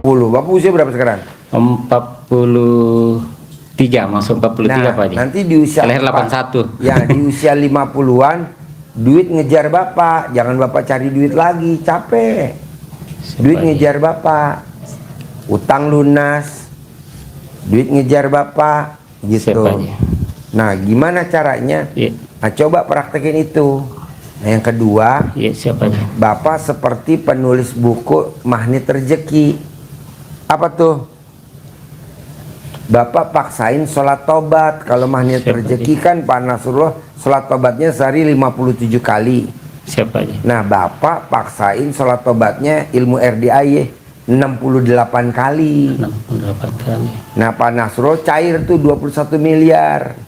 Bapak usia berapa sekarang? 43, masuk 43 Pak Haji. Nanti di usia lahir 81. Ya, di usia 50-an duit ngejar Bapak. Jangan Bapak cari duit lagi, capek. Duit ngejar Bapak. Utang lunas. Duit ngejar Bapak gitu. Nah, gimana caranya? Nah, coba praktekin itu. Nah, yang kedua, Bapak seperti penulis buku Magnet Rezeki. Apa tuh? Bapak paksain sholat tobat. Kalau Magnet Rezeki kan Pak Nasrullah sholat tobatnya sehari 57 kali. Nah, Bapak paksain sholat tobatnya ilmu RDAY 68 kali. 68 kali. Nah, Pak Nasrullah cair tuh 21 miliar.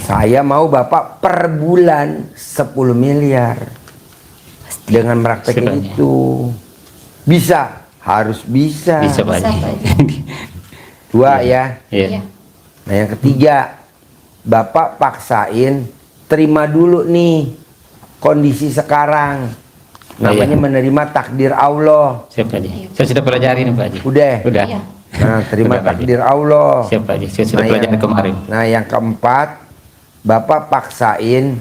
Saya mau Bapak per bulan 10 miliar. Dengan praktekin itu. Bisa. Harus bisa. Bisa Pak Haji. Dua ya. Nah, yang ketiga, Bapak paksain terima dulu nih kondisi sekarang. Namanya menerima takdir Allah. Siap Pak Haji. Saya sudah pelajari nih Pak Haji. Udah. Nah, terima takdir Allah. Siap Pak Haji. Saya sudah pelajari kemarin. Nah, yang keempat, Bapak paksain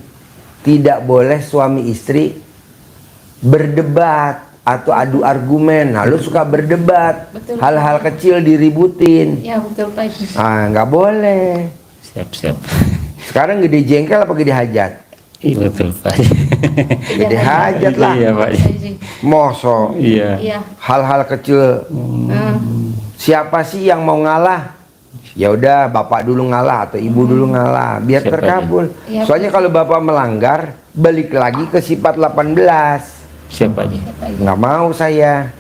tidak boleh suami istri berdebat atau adu argumen. Nah, lu suka berdebat, hal-hal kecil diributin. Ya, betul Pak Haji. Ah, nggak boleh. Siap. Sekarang gede jengkel apa gede hajat? Iya betul Pak. Gede hajat lah. Iya Pak. Moso. Iya. Hal-hal kecil. Siapa sih yang mau ngalah? Ya udah, Bapak dulu ngalah atau Ibu dulu ngalah, biar terkabul. Soalnya kalau Bapak melanggar, balik lagi ke sifat 18. Siapa aja? Nggak mau saya.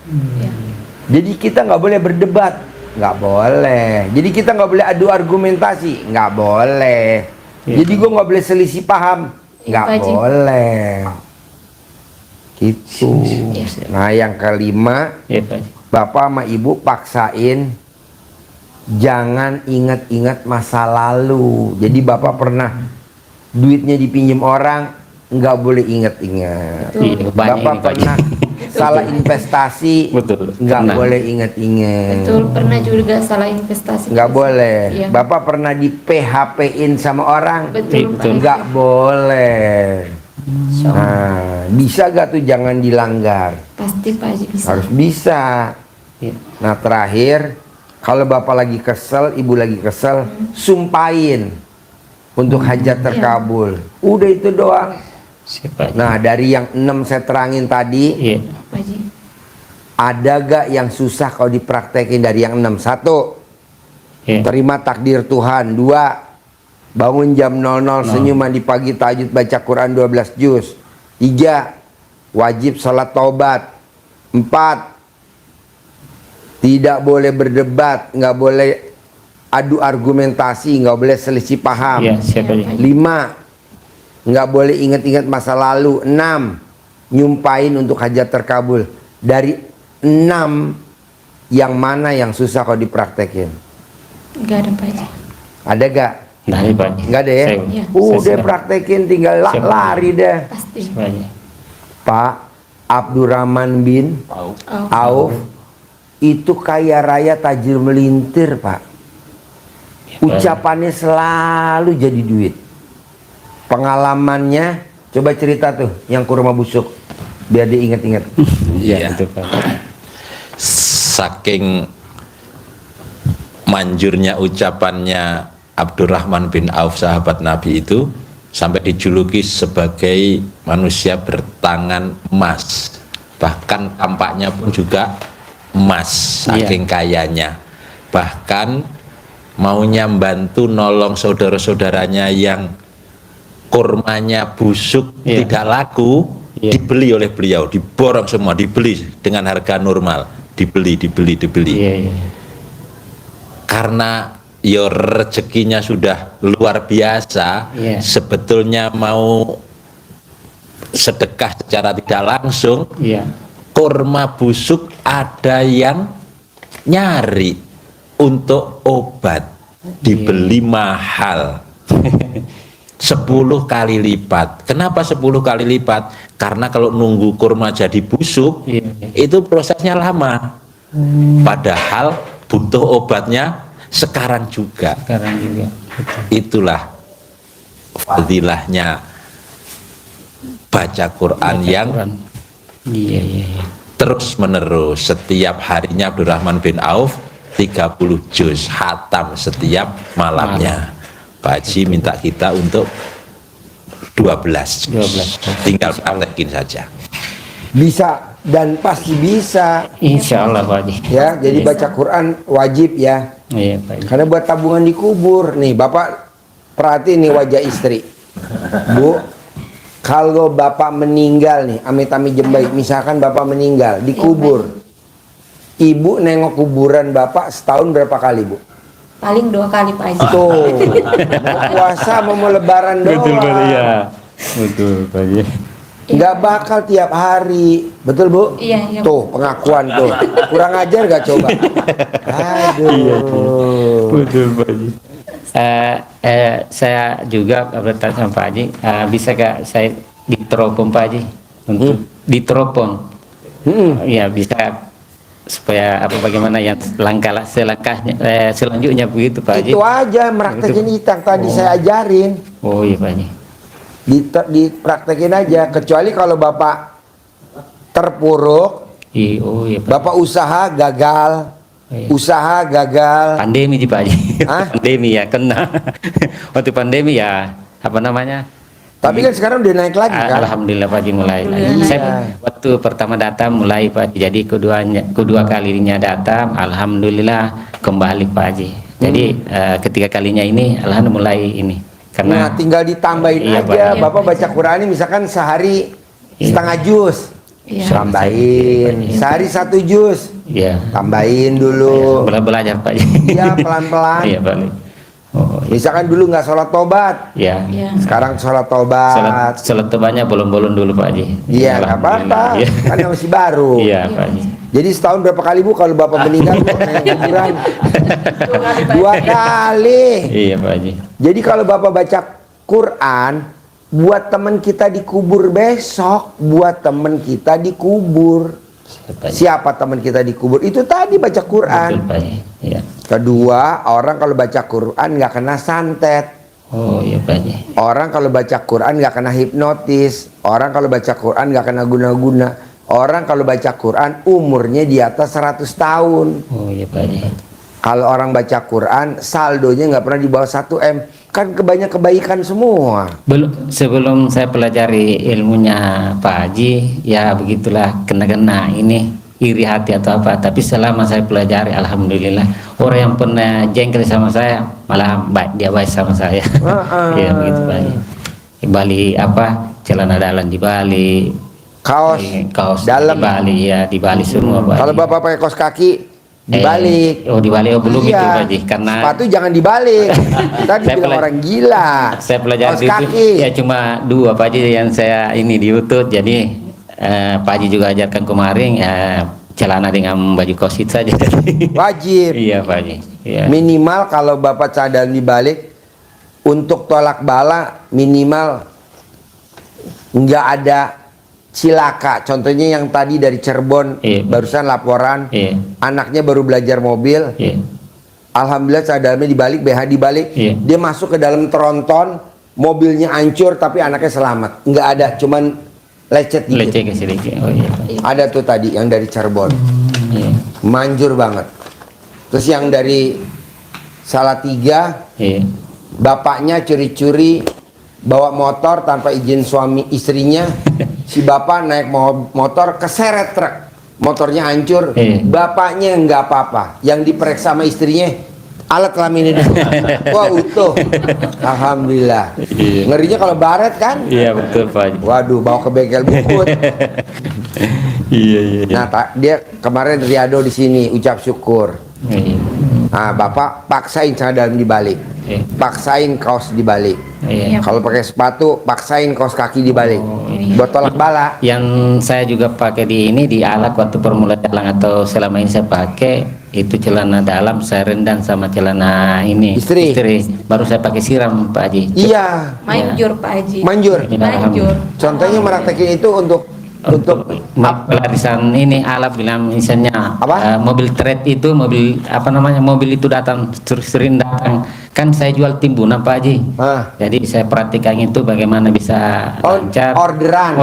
Jadi kita nggak boleh berdebat, nggak boleh. Jadi kita nggak boleh adu argumentasi, nggak boleh. Jadi gue nggak boleh selisih paham, nggak boleh. Gitu. Nah, yang kelima, Bapak sama Ibu paksain jangan ingat-ingat masa lalu. Jadi Bapak pernah duitnya dipinjam orang, nggak boleh ingat-ingat. Bapak pernah salah investasi, nggak boleh ingat-ingat. Betul, pernah juga salah investasi. Nggak boleh. Bapak pernah di PHP-in sama orang, nggak boleh. Nah, bisa gak tuh jangan dilanggar? Pasti Pak Haji bisa. Harus bisa. Nah, terakhir, kalau Bapak lagi kesel, Ibu lagi kesel, sumpahin untuk hajat terkabul. Udah itu doang. Nah, dari yang 6 saya terangin tadi, ada gak yang susah kalau dipraktekin dari yang 6? 1, terima takdir Tuhan. 2, bangun jam 00 senyuman di pagi, tahajud baca Quran 12 juz. 3, wajib sholat taubat. 4, tidak boleh berdebat, nggak boleh adu argumentasi, nggak boleh selisih paham. 5, nggak boleh ingat-ingat masa lalu. 6, nyumpain untuk hajat terkabul. Dari 6, yang mana yang susah kalau dipraktekin? Nggak ada Pak Haji. Ada gak? Nggak ada ya? Udah praktekin, tinggal lari deh. Pasti. Pak Abdurrahman bin Auf itu kaya raya tajir melintir Pak. Ucapannya selalu jadi duit. Pengalamannya, coba cerita tuh yang kurma busuk, biar diingat-ingat. Iya. Saking manjurnya ucapannya Abdurrahman bin Auf, sahabat Nabi itu, sampai dijuluki sebagai manusia bertangan emas. Bahkan tampaknya pun juga emas, saking kayanya. Bahkan maunya membantu nolong saudara-saudaranya yang kurmanya busuk, tidak laku, dibeli oleh beliau, diborong semua, dibeli dengan harga normal, dibeli. Karena rezekinya sudah luar biasa, sebetulnya mau sedekah secara tidak langsung, kurma busuk ada yang nyari untuk obat, dibeli mahal. 10 kali lipat. Kenapa 10 kali lipat? Karena kalau nunggu kurma jadi busuk, itu prosesnya lama. Padahal butuh obatnya sekarang juga. Sekarang juga. Betul. Itulah fadilahnya baca Quran yang Quran. Iya, iya, iya. terus menerus. Setiap harinya Abdurrahman bin Auf 30 juz khatam setiap malamnya. Pak Haji minta kita untuk 12 juz. 12. Tinggal praktekin saja. Bisa dan pasti bisa. Insya Allah Pak Haji. Ya, jadi baca Quran wajib ya. Iya Pak Haji. Karena buat tabungan di kubur. Nih, Bapak perhatiin nih wajah istri. Bu, kalau Bapak meninggal nih, amit-amit jembaik, misalkan Bapak meninggal, dikubur. Ibu nengok kuburan Bapak setahun berapa kali, Bu? Paling 2 kali Pak Haji. Tuh, mau puasa mau lebaran doang. Betul Pak Haji. Iya. Betul Pak Haji. Nggak bakal tiap hari. Betul, Bu? Iya, iya. Tuh, pengakuan tuh. Kurang ajar nggak coba? Aduh. Betul Pak Haji. Saya juga bertanya sama Pak Haji, bisa gak saya diteropong Pak Haji untuk diteropong? Ya bisa supaya apa bagaimana yang selangkahnya selanjutnya begitu Pak Haji. Itu aja meraktekin itang tadi saya ajarin. Oh iya Pak Haji. Dipraktekin aja. Kecuali kalau Bapak terpuruk, Oh iya Pak. Bapak usaha gagal. Iya. Usaha gagal. Pandemi Pak Haji. Hah? Pandemi ya kena. Waktu pandemi ya apa namanya? Tapi kan sekarang udah naik lagi kan? Alhamdulillah Pak Haji mulai lagi. Alhamdulillah. Saya waktu pertama datang mulai Pak Haji. Jadi kedua kalinya datang, alhamdulillah kembali Pak Haji. Jadi ketiga kalinya ini alhamdulillah mulai ini. Nah, Karena tinggal ditambahin Iya, Pak. aja. Iya, Bapak Pak. baca Quran ini misalkan sehari Iya. setengah jus. Iya. Tambahin. Iya. Sehari 1 jus. ya Tambahin dulu. belajar Pak Haji. Iya, pelan-pelan. Iya Pak Haji. Oh Misalkan dulu nggak sholat tobat. ya. Iya. Sekarang sholat tobat. Sholat tobatnya bolong-bolong dulu Pak Haji. Iya, nggak apa-apa. Alhamdulillah. Iya. Kan masih baru. Iya Pak Haji. Jadi setahun berapa kali, Bu, kalau Bapak meninggal, Bu, naik kuburan? 2 kali. Iya Pak Haji. Jadi kalau Bapak baca Quran, buat teman kita dikubur besok, buat teman kita dikubur. Pak Haji. Siapa teman kita dikubur? Itu tadi baca Betul Quran. Pak Haji. Iya. Kedua, orang kalau baca Quran nggak kena santet. Oh iya Pak Haji. Orang kalau baca Quran nggak kena hipnotis. Orang kalau baca Quran nggak kena guna-guna. Orang kalau baca Quran umurnya di atas 100 tahun. Oh iya Pak Haji. Kalau orang baca Quran saldonya nggak pernah di bawah 1 M. Kan kebanyak kebaikan semua. Sebelum saya pelajari ilmunya Pak Haji, ya begitulah kena-kena ini iri hati atau apa. Tapi selama saya pelajari, alhamdulillah orang yang pernah jengkel sama saya malah baik, dia baik sama saya. Ya begitu Pak Haji. Di Bali apa celana dalam di Bali, Kaos dalam dalam. di Bali ya di Bali semua Pak Kalau Haji. Bapak pakai kaos kaki dibalik. Oh dibalik, oh belum itu Iya. Pak Haji, karena Sepatu jangan dibalik. Tadi Saya bilang pelaj- orang gila. saya pelajari Kaos di kaki. YouTube, ya cuma 2 Pak Haji yang saya ini di YouTube. Jadi Pak Haji juga ajarkan kemarin celana dengan baju kosit saja. Wajib. Iya Pak Haji. Iya. Minimal kalau Bapak cadang dibalik untuk tolak bala minimal nggak ada cilaka. Contohnya yang tadi dari Cirebon, Iya. barusan laporan, Iya. anaknya baru belajar mobil. Iya. Alhamdulillah cadangnya dibalik, BH dibalik. Iya. Dia masuk ke dalam tronton, mobilnya hancur tapi anaknya selamat. Nggak ada, cuman lecet dikit. Leceh ke sedikit. Oh iya Pak. Ada tuh tadi yang dari Cirebon, Iya. manjur banget. Terus yang dari Salatiga, Iya. bapaknya curi-curi bawa motor tanpa izin suami istrinya. Si bapak naik motor keseret truk, motornya hancur. Bapaknya nggak apa-apa, yang diperiksa sama istrinya alat kelamin ini. Wah utuh, alhamdulillah. Iya. Ngerinya kalau baret kan, Iya betul Pak Haji. waduh bawa ke bengkel bukut. Iya iya. Nah dia kemarin Riado di sini ucap syukur. Iya. Nah bapak paksain celana dalam dibalik, Iya. paksain kaos dibalik. Iya. Kalau pakai sepatu, paksain kaos kaki dibalik. Buat tolak bala. Yang saya juga pakai di ini di alat waktu permulaan dalam atau selama ini saya pakai itu celana dalam saya rendam sama celana ini Istri. baru saya pakai siram Pak Haji. Iya, Manjur Pak Haji. manjur. Manjur. Contohnya meraktekin itu untuk Untuk pelarisan ini ala bilang misalnya Apa? mobil trade itu mobil apa namanya mobil itu datang sering datang kan saya jual timbunan Pak Haji. Ah. Jadi saya perhatikan itu bagaimana bisa Oh, lancar orderan.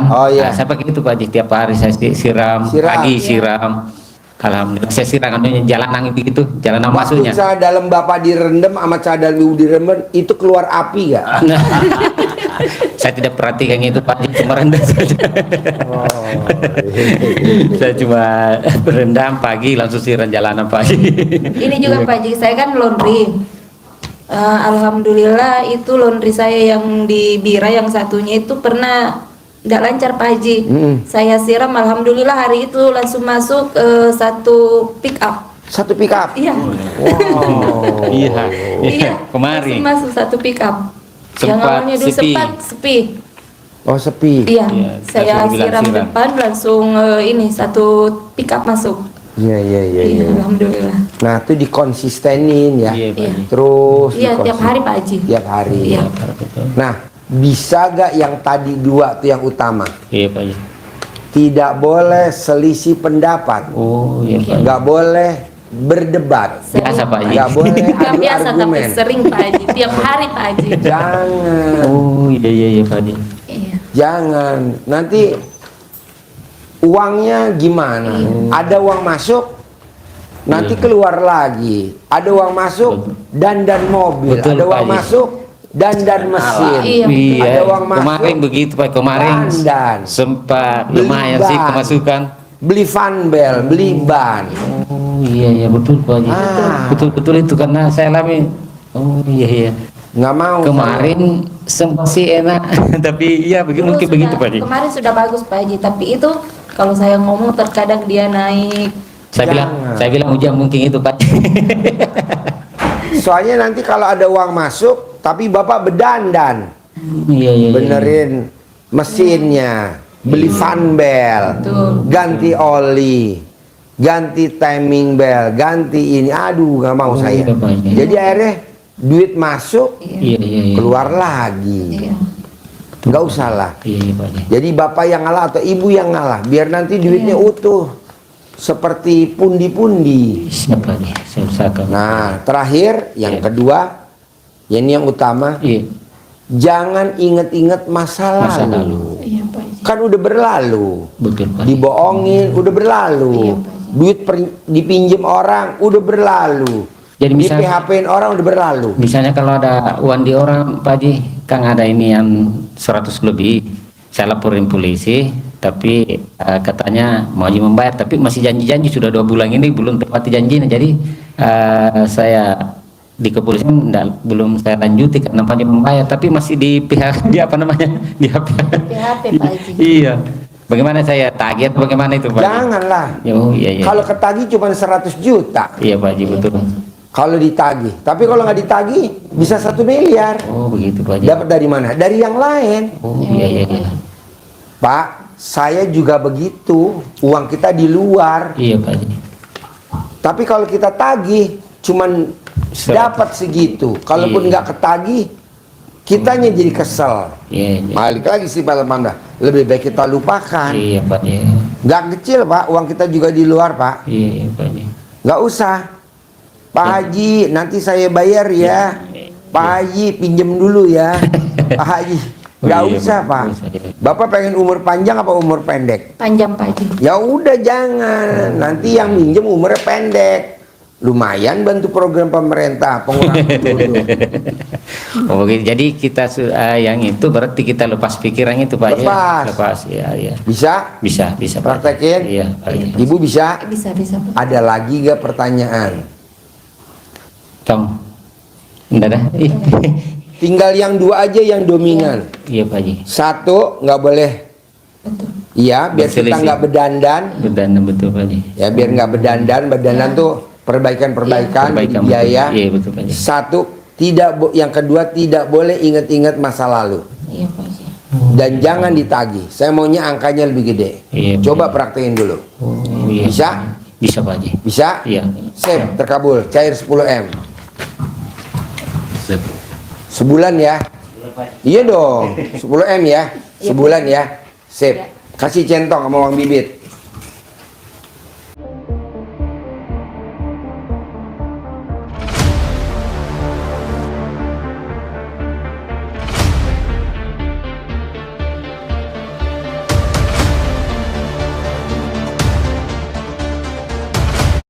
Oh, iya. Nah, saya pakai itu Pak Haji tiap hari saya siram, Siram. pagi siram. Alhamdulillah saya siram anunya jalanan begitu jalanan Waktu masuknya. misalnya dalam bapak direndam sama cadar ibu direndam itu keluar api gak? Nah, saya tidak perhatikan itu Pak Haji cuma rendam saja. Oh, Saya cuma berendam pagi langsung siram jalanan Pak Haji. Ini juga Pak Haji, saya kan laundry. Alhamdulillah itu laundry saya yang di Bira yang satunya itu pernah tidak lancar Pak Haji. Saya siram, alhamdulillah hari itu langsung masuk satu pick up. Satu pick up. Iya. Wow. Iya, kemarin. Langsung masuk satu pick up. Yang Sempat awalnya dulu sepi. sempat sepi. Oh, sepi. Iya, Iya, saya langsung bilang siram siram. depan langsung ini satu pick up masuk. Iya, iya, iya. Iya, iya. alhamdulillah. Nah, itu dikonsistenin ya. Iya, Pak Haji. Terus Iya, tiap hari Pak Haji. Tiap hari. Iya. Betul. Nah, bisa gak yang tadi dua tuh yang utama? Iya Pak Haji. Tidak boleh selisih pendapat. Oh iya Pak Haji. Nggak boleh berdebat. Biasa Pak Haji. Nggak boleh Nggak adu biasa tapi argumen. sering Pak Haji, tiap hari Pak Haji. Jangan. Oh iya Pak Haji. Iya. Jangan. Nanti uangnya gimana? Ada uang masuk, nanti Iya. keluar lagi. Ada uang masuk, dandan mobil. Betul, Ada uang Pak Haji. masuk, dandan mesin. Iya. Ada uang masuk, Kemarin begitu Pak, kemarin dandan. sempat Beli lumayan sih ban. pemasukan. Beli fanbel, beli ban. Oh iya betul Pak Haji. Ah. Betul itu karena saya alami. Oh iya. Nggak mau. Kemarin sempat sih enak, tapi iya Dulu mungkin sudah- begitu Pak Haji. Kemarin sudah bagus Pak Haji, tapi itu kalau saya ngomong terkadang dia naik. Jangan. Saya bilang hujan mungkin itu Pak. Soalnya nanti kalau ada uang masuk, tapi bapak bedandan, Iya. benerin mesinnya, beli fanbel, Betul. ganti oli, ganti timing bell, ganti ini. Aduh, nggak mau Oh, saya. iya, Pak. Jadi akhirnya duit masuk, Iya. keluar lagi. Iya. Nggak usah lah. Iya Pak Haji. Jadi bapak yang ngalah atau ibu yang ngalah, biar nanti duitnya utuh. Seperti pundi-pundi. Siap Pak Haji, saya usahakan. Nah, terakhir yang Iya. kedua, ini yang utama, Iya. jangan inget-inget masa Masa lalu. lalu. Iya Pak Haji. Kan udah berlalu. Betul Pak Haji. Dibohongin, udah berlalu. Iya, Pak Haji. Duit dipinjem orang, udah berlalu. Jadi Di misalnya- PHP-in orang udah berlalu. Misalnya kalau ada uang di orang Pak Haji, kan ada ini yang 100 lebih, saya laporin polisi, tapi katanya mau membayar, tapi masih janji-janji sudah 2 bulan ini belum tepati janjinya, jadi saya di kepolisian belum saya lanjuti karena Pak Haji membayar, tapi masih di pihak di apa namanya di apa? PHP Pak Haji. Iya, bagaimana saya tagih atau bagaimana itu Pak Haji? Janganlah. Oh iya. Kalau ketagih cuma 100 juta. Iya Pak Haji betul. Kalau ditagih. Tapi kalau nggak ditagih, bisa 1 miliar. Oh begitu Pak Haji. Dapat dari mana? Dari yang lain. Oh iya. Pak, saya juga begitu. Uang kita di luar. Iya Pak Haji. Tapi kalau kita tagih, cuman dapat segitu. Kalaupun Iya. nggak ketagih, kitanya jadi kesel. Iya. Balik lagi sih Pak Lemanda. Lebih baik kita lupakan. Iya Pak Haji. Nggak kecil Pak, uang kita juga di luar Pak. Iya Pak Haji. Nggak usah. Pak Haji, nanti saya bayar ya. Pak Haji, pinjem dulu ya. Pak Haji, nggak Oh, iya, usah Pak. Pak. Nggak usah, iya. Bapak pengen umur panjang apa umur pendek? Panjang Pak Haji. Ya udah jangan. Nanti yang minjem umurnya pendek. Lumayan bantu program pemerintah pengurangan penduduk. Oh begitu. Jadi kita yang itu berarti kita lepas pikiran itu Pak ya. Lepas. Lepas ya. Bisa? Bisa Pak. Praktekin? Iya Pak. Haji. Ibu bisa? Bisa Pak. Ada lagi gak pertanyaan? Tong. Enggak ada. Tinggal yang 2 aja yang dominan. Iya Pak Haji. 1 nggak boleh. Betul. Iya, biar kita Berselisih. nggak bedandan. Betul Pak Haji. Ya biar nggak bedandan tuh perbaikan-perbaikan Perbaikan biaya. betul. Iya betul Pak Haji. 1 yang kedua tidak boleh ingat-ingat masa lalu Iya Pak Haji. dan jangan ditagih. Saya maunya angkanya lebih gede. Iya, Coba praktekin dulu. Oh iya. Bisa? Bisa Pak Haji. Bisa? Iya. Sip, terkabul. Cair 10M. Sip. Sebulan ya. Iya dong. 10M ya. Sebulan ya. Sip. Kasih centong sama Bang Bibit.